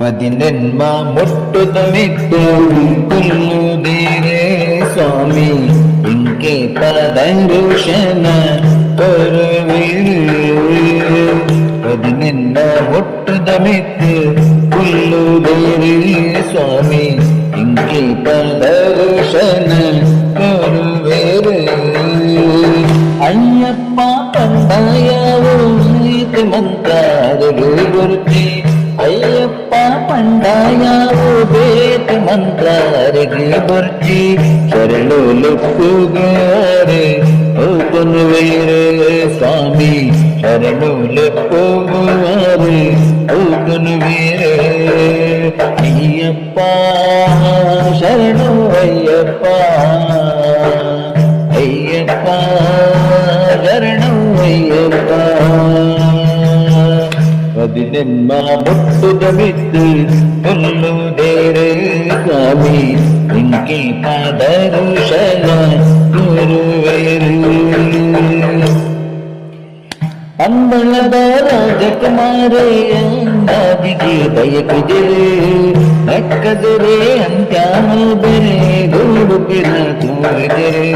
ಪದಿನೆನ್ಮ ಮುಟ್ಟುದ ಮಿತ್ತು ಕೊಲ್ಲುವುದೇರೆ ಸ್ವಾಮಿ ಇಂಕೆ ಪದರುಷನ ಕೊರುವಿರು ಪದಿನೆನ್ನ ಮುಟ್ಟುದ ಮಿತ್ತು ಕೊಲ್ಲುವುದೇರೆ ಸ್ವಾಮಿ ಇಂಕೆ ಪದರುಷನ ಕೊರುವಿರು ಅಯ್ಯಪ್ಪ ಪಂಡಾಯವು ಮಂತ್ರರು ಗುರುತಿ ಅಯ್ಯಪ್ಪ ಪಂಡಾಯವು ಬೇತ ಮಂತ್ರರಿಗೆ ಬರ್ಜಿ ಶರಣು ಲೆಪ್ಪುಗಾರೆ ಓಕನುವೇರೆ ಸ್ವಾಮಿ ಶರಣು ಲೆಪ್ಪುಗಾರೆ ಓಕನುವೇರೆ ಅಯ್ಯಪ್ಪ ಶರಣು ಅಯ್ಯಪ್ಪ ಅಯ್ಯಪ್ಪ ಶರಣು ಅಯ್ಯಪ್ಪ ಪದಿನೆಮ್ಮ ಮುಟ್ಟುದ ಬಿದ್ದು ಕೊಲ್ಲುವುದೇರೆ ಸ್ವಾಮಿ ಇಂಕೆ ಪದರುಷನ ಗುರುವೇರು ಅಂಬಳದ ರಾಜಕುಮಾರೆಯ ನಾದಿಗೆ ಬಯಕಿದರೆ ನಕ್ಕದರೆ ಅಂತ್ಯಾನು ಬೆರೆ ಗುರುಪಿನ ತೋರಿದರೆ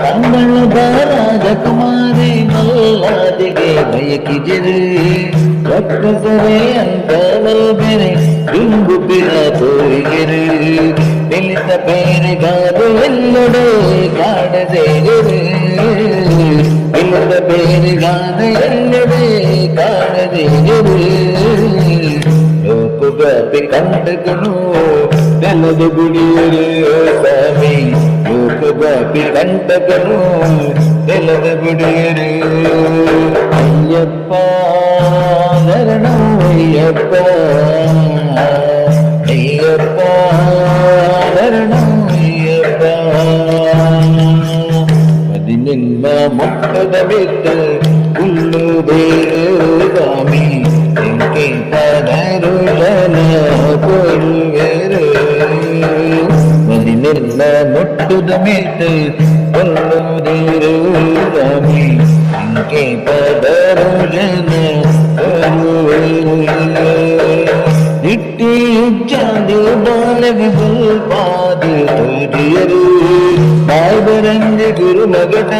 ಅಂಬಳದ ರಾಜಕುಮಾರಿ ಮಲ್ಲಾದಿಗೆ ಬಯಕಿದರೆ ನಕ್ಕದರೆ ಅಂತ್ಯಾನು ಬೆರೆ ಗುರುಪಿನ ತೋರಿದರೆ ನಿಲ್ಲಿತ ಬೇರೆಗಾದ ಎಲ್ಲೆಡೆ ಕಾಡದೇರೆ ಇಲ್ಲದ ಬೇರೆಗಾದ ಎಲ್ಲೆಡೆ ಕಾಣದೇರೆ ಲೋಕವ್ಯಾಪಿ ಕಂಟಕನು ನೆಲದ ಗುಡಿಯರೆ ಸ್ವಾಮಿ ಲೋಕವ್ಯಾಪಿ ಕಂಟಕನು ನೆಲದ ಗುಡಿಯರೆ ಅಯ್ಯಪ್ಪ ಶರಣು ಅಯ್ಯಪ್ಪ ಅಯ್ಯಪ್ಪ ಶರಣು ಅಯ್ಯಪ್ಪ ಪದಿನೆನ್ನ ಮುಟ್ಟದ ಬಿದ್ದು ಹುಲ್ಲುದೇರು ಸ್ವಾಮಿ ಇಂಕೆ ಪದರುಷನ ಕೊರುವೆರು ಪದಿನೆನ್ನ ಮುಟ್ಟದ ಬಿದ್ದು ಹುಲ್ಲುದೇರು ಸ್ವಾಮಿ ಇಂಕೆ ಪದರುಷನ ಕೊರುವೆರು ನಿಟ್ಟಿ ಉಚ್ಚಾದು ಬಾಲವಿ ಬಲ್ಪಾದು ತೋರಿಯರು ಬಾಯ್ಬರಂಜ ಗುರು ಮಗಟ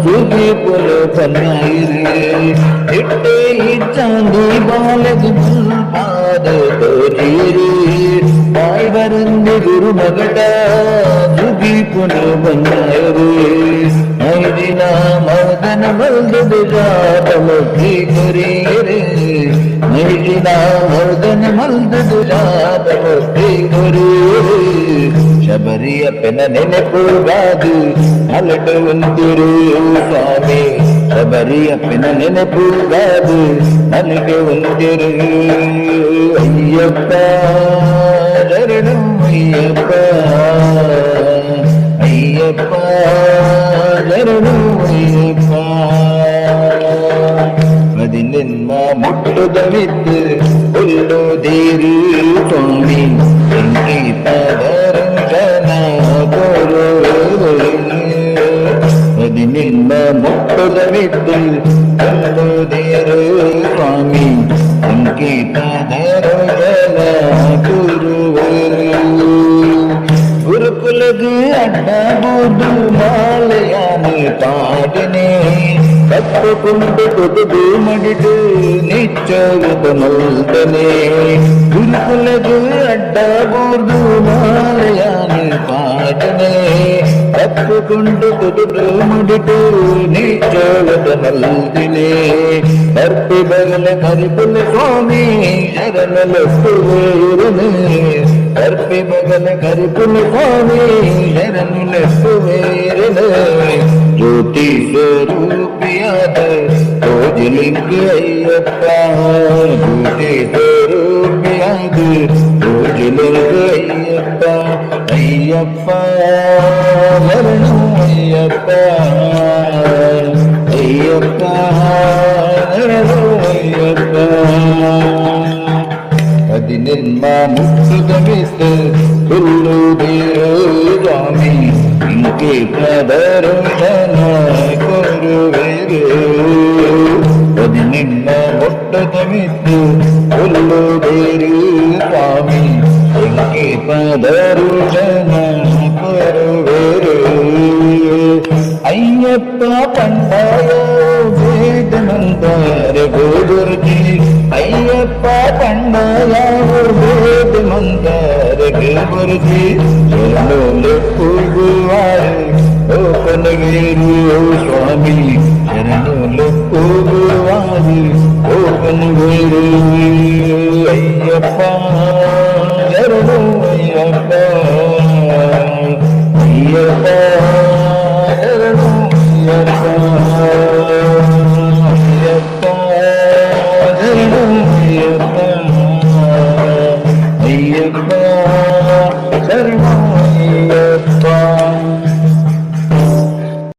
ಸುಖಿ ಪುಲ ಪನ್ನಾಯಿರೆ ನಿಟ್ಟೆ ಇಚ್ಚಾದು ಬಾಲವಿ ಬಲ್ಪಾದು ತೋರಿಯರು ಬಾಯ್ಬರಂಜ ಗುರು ಮಗಟ ಸುಖಿ ಪುಲ ಪನ್ನಾಯಿರೆ ಮೈದಿನ ಮೌದನ ಮಲ್ದು ಜಾತ ಮುಖಿ ಕುರಿಯರೆ ಮೈದಿನ ಮೌದನ ಮಲ್ದು ಜಾತ ಮುಖಿ ಕುರಿಯರೆ ಶಬರಿಯಪ್ಪನ ನೆನಪುಗಾದು ಅಲಟು ಒಂದಿರು ಸ್ವಾಮಿ ಶಬರಿಯಪ್ಪನ ನೆನಪುಗಾದು ಅಲಟು ಒಂದಿರು ಅಯ್ಯಪ್ಪ ಶರಣು ಅಯ್ಯಪ್ಪ ಅಯ್ಯಪ್ಪ ಶರಣು ಅಯ್ಯಪ್ಪ ಪದಿನೆನ್ನ ಮುಟ್ಟುದ ಬಿದ್ದು ಹುಲ್ಲುದೇರು ಸ್ವಾಮಿ ಇಂಕೆ ಪದರುಷನ ಕೊರುವೆರು ಪದಿನೆನ್ನ ಮುಟ್ಟುದ ಬಿದ್ದು ಹುಲ್ಲುದೇರು ಸ್ವಾಮಿ ಇಂಕೆ ಪದರುಷನ ಕೊರುವೆರು ಗುರುಕುಲದ ಅಡ್ಡಬಹುದು ಮಾಲೆಯಾನೆ ಪಾಡನೆ ಕಪ್ಪುಕೊಂಡು ಕೊದುದು ಮಡಿದು ನಿಚ್ಚೋಗದ ಮಲ್ದನೆ ಗುರುಕುಲದ ಅಡ್ಡಬಹುದು ಮಾಲೆಯಾನೆ ಪಾಡನೆ ಕಪ್ಪುಕೊಂಡು ಕೊದುದು ಮಡಿದು ನಿಚ್ಚೋಗದ ಮಲ್ದಿನೆ ಬರ್ಪಿ ಬಗಲ ಕರಿಪುಲ ಸ್ವಾಮಿ ಶರಣಲೆಪ್ಪುವೇರನೆ ಬರ್ಪಿ ಬಗಲ ಕರಿಪುಲ ಸ್ವಾಮಿ ಶರಣಲೆಪ್ಪುವೇರನೆ ಜ್ಯೋತಿ ಸ್ವರೂಪಿಯಾದ ಭೋಜಲಿಂಗ ಅಯ್ಯಪ್ಪ ಜ್ಯೋತಿ ಸ್ವರೂಪಿಯಾದ ಭೋಜಲಿಂಗ ಅಯ್ಯಪ್ಪ ಅಯ್ಯಪ್ಪ ಶರಣು ಅಯ್ಯಪ್ಪ ಅಯ್ಯಪ್ಪ ಶರಣು ಅಯ್ಯಪ್ಪ ಪದಿನೆನ್ನ ಮುಟ್ಟುದ ಬಿದ್ದು ಹುಲ್ಲುದೇರು ಸ್ವಾಮಿ ಇಂಕೆ ಪದರುಷನ ಕೊರುವೆರು ಪದಿನೆನ್ನ ನಿಮ್ಮ ಮುಟ್ಟದ ಮಿತ್ತು ಹುಲ್ಲು ಬೇರು ಸ್ವಾಮಿ ಎಂಕೆ ಪದರುಶನ ಕೊರುವೆರು ಅಯ್ಯಪ್ಪ ಪಂಡಾಯ ವೇದ ಮಂದಾರ ಗೋಗುರ್ಜಿ ಅಯ್ಯಪ್ಪ ಪಂಡಾಯ ವೇದ ಮಂದಾರ ಗೋಗುರ್ಜಿ ಶರಣು ಕೂಗುವಾರೆ ಓ ಕನಗೇರು ಸ್ವಾಮಿ ಶರಣು ಕೂಗುವಾರೆ ಓ ಕನಗೇರು ಅಯ್ಯಪ್ಪ